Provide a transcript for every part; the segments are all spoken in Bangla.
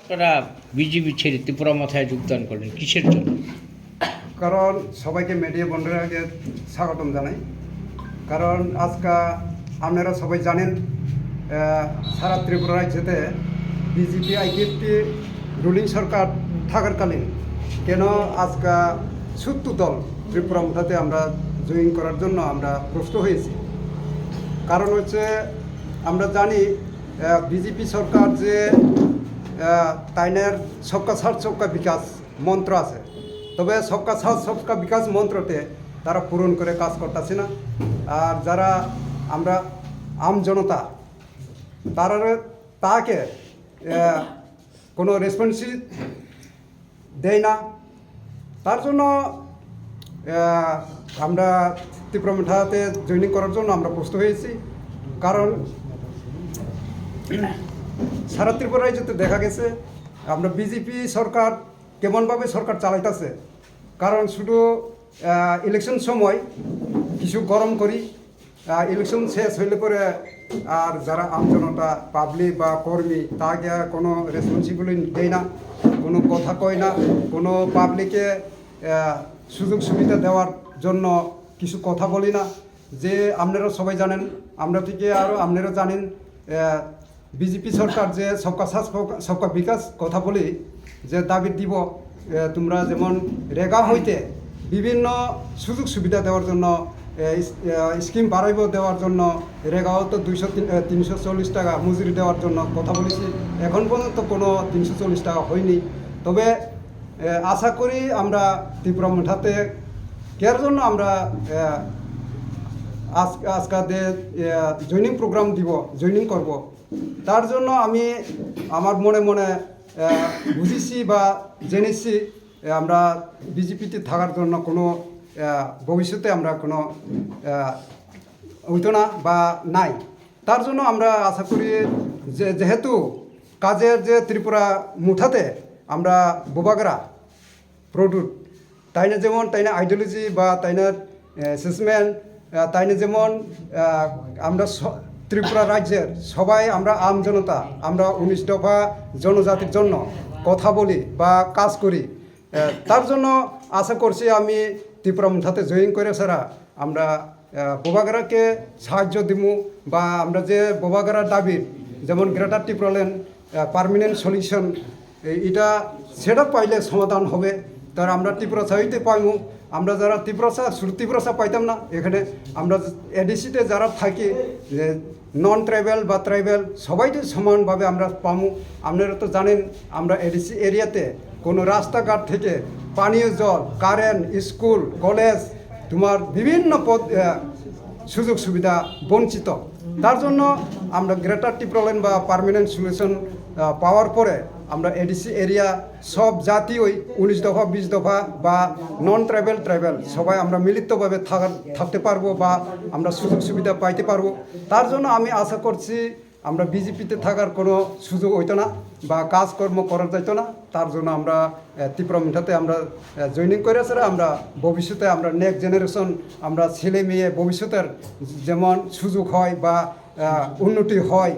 আপনারা বিজেপি ছেড়ে ত্রিপুরা মাথায় যোগদান করলেন কিসের জন্য? কারণ সবাইকে মিডিয়া বন্ধুরাকে স্বাগতম জানাই। কারণ আজকে আপনারা সবাই জানেন সারা ত্রিপুরা রাজ্যতে বিজেপি আইপিএফটি রুলিং সরকার থাকাকালীন কেন আজকে ৭০ দল ত্রিপুরা মুঠাতে আমরা জয়েন করার জন্য আমরা প্রস্তুত হয়েছি। কারণ হচ্ছে আমরা জানি বিজেপি সরকার যে তাইনের সবকা সাথ সবকা বিকাশ মন্ত্র আছে, তবে সবকা সাথ সবকা বিকাশ মন্ত্রতে তারা পূরণ করে কাজ করতেছে না। আর যারা আমরা আম জনতা তারা তাকে কোনো রেসপন্সিবিলিটি দেয় না। তার জন্য আমরা ত্রিপুরা মুঠাতে জয়েনিং করার জন্য আমরা প্রস্তুত হয়েছি। কারণ সারা ত্রিপুরা রাজ্যতে দেখা গেছে আমরা বিজেপি সরকার কেমনভাবে সরকার চালাইতেছে। কারণ শুধু ইলেকশন সময় কিছু গরম করি, ইলেকশন শেষ হইলে পরে আর যারা আমজনতা পাবলিক বা কর্মী তাকে কোনো রেসপন্সিবিলিটি দেয় না, কোনো কথা কয় না, কোনো পাবলিকে সুযোগ সুবিধা দেওয়ার জন্য কিছু কথা বলি না। যে আপনারা সবাই জানেন, আমরা থেকে আরও আপনারা জানেন বিজেপি সরকার যে সবকা সাথ সবকা বিকাশ কথা বলি যে দাবি দিব, তোমরা যেমন রেগা হইতে বিভিন্ন সুযোগ সুবিধা দেওয়ার জন্য স্কিম বাড়াইব দেওয়ার জন্য রেগাও তো 340 টাকা মজুরি দেওয়ার জন্য কথা বলেছি। এখন পর্যন্ত কোনো 340 টাকা হয়নি। তবে আশা করি আমরা ত্রিপুরা মুঠাতে কেয়ার জন্য আমরা আজকে জয়েনিং প্রোগ্রাম দিব, জয়েনিং করব। তার জন্য আমি আমার মনে মনে বুঝেছি বা জেনেছি আমরা বিজেপিতে থাকার জন্য কোনো ভবিষ্যতে আমরা কোনো হইতো না বা নাই। তার জন্য আমরা আশা করি যে যেহেতু কাজের যে ত্রিপুরা মুঠাতে আমরা বোবাগরা প্রডুট তাইনা যেমন তাইনা আইডিওলজি বা তাইনার অ্যাসেসমেন্ট তাইনা যেমন আমরা ত্রিপুরা রাজ্যের সবাই আমরা আম জনতা আমরা 19 দফা জনজাতির জন্য কথা বলি বা কাজ করি। তার জন্য আশা করছি আমি ত্রিপুরা মুঠাতে জয়েন করে সারা আমরা বোবাগরাকে সাহায্য দিব বা আমরা যে বোবাগরার দাবির যেমন গ্রেটার টিপ্রাল্যান্ড পার্মানেন্ট সলিউশন এটা সেটা পাইলে সমাধান হবে। তার আমরা ত্রিপুরা হইতে পাইমু। আমরা যারা ত্রিপুরা পাইতাম না, এখানে আমরা এডিসিতে যারা থাকি নন ট্রাইবেল বা ট্রাইবেল সবাইতে সমানভাবে আমরা পামু। আপনারা তো জানেন আমরা এডিসি এরিয়াতে কোনো রাস্তাঘাট থেকে পানীয় জল, কারেন্ট, স্কুল, কলেজ তোমার বিভিন্ন সুযোগ সুবিধা বঞ্চিত। তার জন্য আমরা গ্রেটার টিপ্রাল্যান্ড বা পার্মানেন্ট সলিউশন পাওয়ার পরে আমরা এডিসি এরিয়া সব জাতি ওই 19 দফা 20 দফা বা নন ট্রাইবেল সবাই আমরা মিলিতভাবে থাকতে পারবো বা আমরা সুযোগ সুবিধা পাইতে পারবো। তার জন্য আমি আশা করছি আমরা বিজেপিতে থাকার কোনো সুযোগ হইতো না বা কাজকর্ম করা যাইতো না। তার জন্য আমরা ত্রিপুরা মুঠাতে আমরা জয়েনিং করে আসলে আমরা ভবিষ্যতে আমরা নেক্সট জেনারেশন আমরা ছেলে মেয়ে ভবিষ্যতের যেমন সুযোগ হয় বা উন্নতি হয়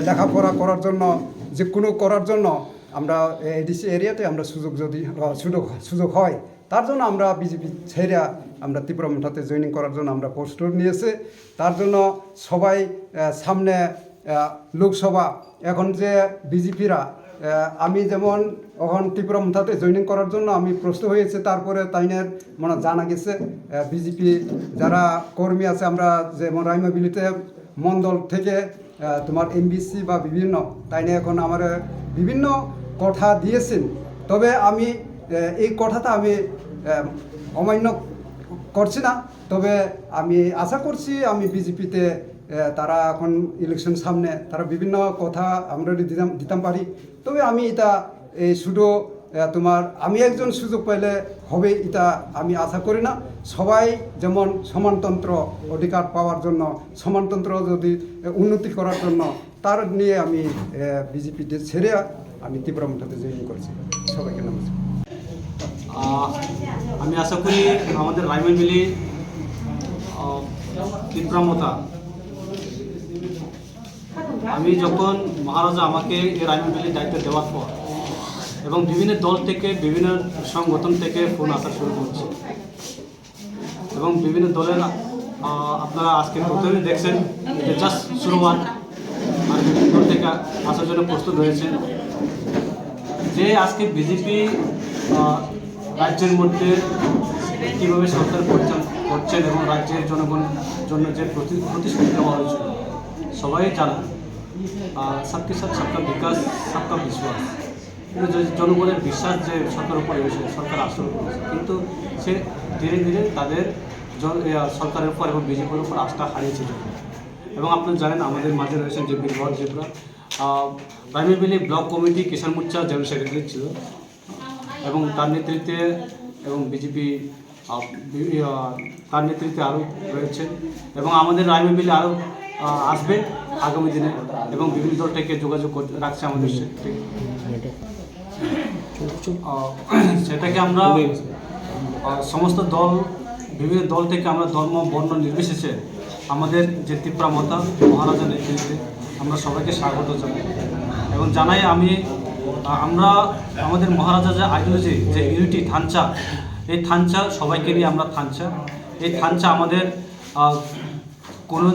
লেখাপড়া করার জন্য যে কোনো করার জন্য আমরা এডিসি এরিয়াতে আমরা সুযোগ হয়। তার জন্য আমরা বিজেপি ছেড়ে আমরা ত্রিপুরা মুঠাতে জয়েনিং করার জন্য আমরা প্রস্তুত নিয়েছে। তার জন্য সবাই সামনে লোকসভা এখন যে বিজেপিরা আমি যেমন এখন ত্রিপুরা মুঠাতে জয়েনিং করার জন্য আমি প্রস্তুত হয়েছে। তারপরে তাইনের মানে জানা গেছে বিজেপি যারা কর্মী আছে আমরা যেমন রাইমাভ্যালিতে মণ্ডল থেকে তোমার এমবিসি বা বিভিন্ন তাইনে এখন আমার বিভিন্ন কথা দিয়েছেন। তবে আমি এই কথাটা আমি অমান্য করছি না। তবে আমি আশা করছি আমি বিজেপিতে তারা এখন ইলেকশন সামনে তারা বিভিন্ন কথা আমরা দিতাম পারি। তবে আমি এটা এই শুধু তোমার আমি একজন সুযোগ পাইলে হবে এটা আমি আশা করি না। সবাই যেমন সমানতন্ত্র অধিকার পাওয়ার জন্য সমানতন্ত্র যদি উন্নতি করার জন্য তার নিয়ে আমি বিজেপিতে ছেড়ে আমি ত্রিপুরা মুঠাতে জয়েন করেছি। সবাইকে নমস্কার। আমি আশা করি আমাদের রাইমাভ্যালি ত্রিপুরা মুঠা আমি যখন মহারাজা আমাকে এই রাইমাভ্যালির দায়িত্ব দেওয়ার পর এবং বিভিন্ন দল থেকে বিভিন্ন সংগঠন থেকে ফোন আসা শুরু করছে এবং বিভিন্ন দলের আপনারা আজকে প্রথমে দেখছেন যে জাস্ট শুরুয়াত আর বিভিন্ন দল থেকে আসার জন্য প্রস্তুত রয়েছে। যে আজকে বিজেপি রাজ্যের মধ্যে কীভাবে সরকার পরিচালনা করছেন এবং রাজ্যের জনগণের জন্য যে প্রতিশ্রুতি দেওয়া হয়েছিল সবাই জানা, সবকে সাথে সবকা বিকাশ সবকা বিশ্বাস, কিন্তু জনগণের বিশ্বাস যে সরকার উপরে রয়েছে, সরকার আসলে করেছে, কিন্তু সে ধীরে ধীরে তাদের সরকারের উপর এবং বিজেপির উপর আস্থা হারিয়েছে। এবং আপনারা জানেন আমাদের মাঝে রয়েছেন যে বীরভর ত্রিপুরা রাইমাভ্যালি ব্লক কমিটি কিষাণ মোর্চা জেনারেল সেক্রেটারি ছিল এবং তার নেতৃত্বে এবং বিজেপি তার নেতৃত্বে আরও রয়েছে এবং আমাদের রাইমাভ্যালি আরও আসবে আগামী দিনে এবং বিভিন্ন দল থেকে যোগাযোগ রাখছে আমাদের সাথে। সেটাকে আমরা সমস্ত দল বিভিন্ন দল থেকে আমরা ধর্ম বর্ণ নির্বিশেষে আমাদের যে ত্রিপুরা মাতা মহারাজা নেতৃত্বে আমরা সবাইকে স্বাগত জানাই এবং জানাই আমরা আমাদের মহারাজা যে আইডিওলজি যে ইউনিটি থানচা, এই থানচা সবাইকে নিয়ে আমরা থানচা, এই থানচা আমাদের কোনো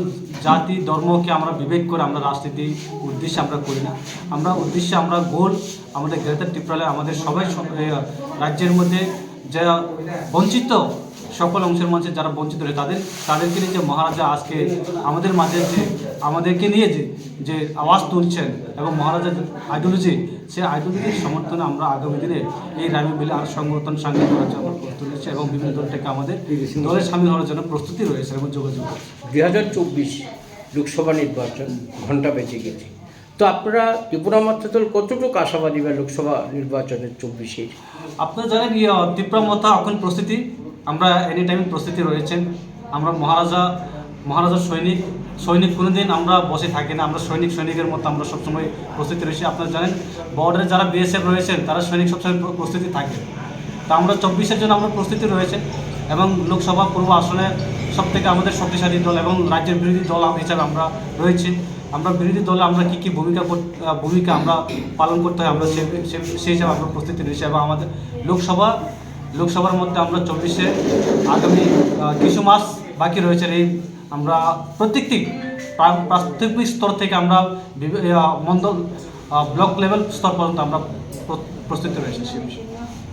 জাতি ধর্মকে আমরা বিভেদ করে আমরা রাজনীতি উদ্দেশ্যে আমরা করি না। আমরা উদ্দেশ্যে আমরা গোল আমাদের গ্রেটার ত্রিপুরালে আমাদের সবাই রাজ্যের মধ্যে যারা বঞ্চিত সকল অংশের মানুষের যারা বঞ্চিত রয়েছে তাদেরকে নিয়ে যে মহারাজা আজকে আমাদের মাঝে যে আমাদেরকে নিয়ে যে আওয়াজ তুলছেন এবং মহারাজার আইডিওলজি, সেই আইডিওলজির সমর্থনে আমরা আগামী দিনে এই রাইমাভ্যালি আর সংগঠন সামিল করার জন্য প্রস্তুত রয়েছে এবং বিভিন্ন দল থেকে আমাদের দলে সামিল হওয়ার জন্য প্রস্তুতি রয়েছে এবং যোগাযোগ। 2024 লোকসভা নির্বাচন ঘণ্টা বেজে গেছে, তো আপনারা ত্রিপুরা মাথাতল কতটুকু আশাবাদী বা লোকসভা নির্বাচনের 24-এর? আপনারা জানেন ত্রিপুরা মাথা এখন প্রস্তুতি, আমরা এনি টাইম প্রস্তুতি রয়েছেন। আমরা মহারাজা সৈনিক কোনোদিন আমরা বসে থাকি না, আমরা সৈনিকের মতো আমরা সবসময় প্রস্তুতি রয়েছি। আপনারা জানেন বর্ডারে যারা বিএসএফ রয়েছেন তারা সৈনিক সবসময় প্রস্তুতি থাকে, তা আমরা 24-এর জন্য আমরা প্রস্তুতি রয়েছেন এবং লোকসভা পূর্ব আসনে সবথেকে আমাদের শক্তিশালী দল এবং রাজ্যের বিরোধী দল হিসাবে আমরা রয়েছি। আমরা বিরোধী দলে আমরা কী ভূমিকা আমরা পালন করতে হয় আমরা সেই হিসাবে আমরা প্রস্তুতি রয়েছি এবং আমাদের লোকসভার মধ্যে আমরা 24-এ আগামী কিছু মাস বাকি রয়েছে। এই আমরা প্রত্যেকটি প্রাথমিক স্তর থেকে আমরা মণ্ডল ব্লক লেভেল স্তর পর্যন্ত আমরা প্রস্তুতি রয়েছে সে বিষয়ে।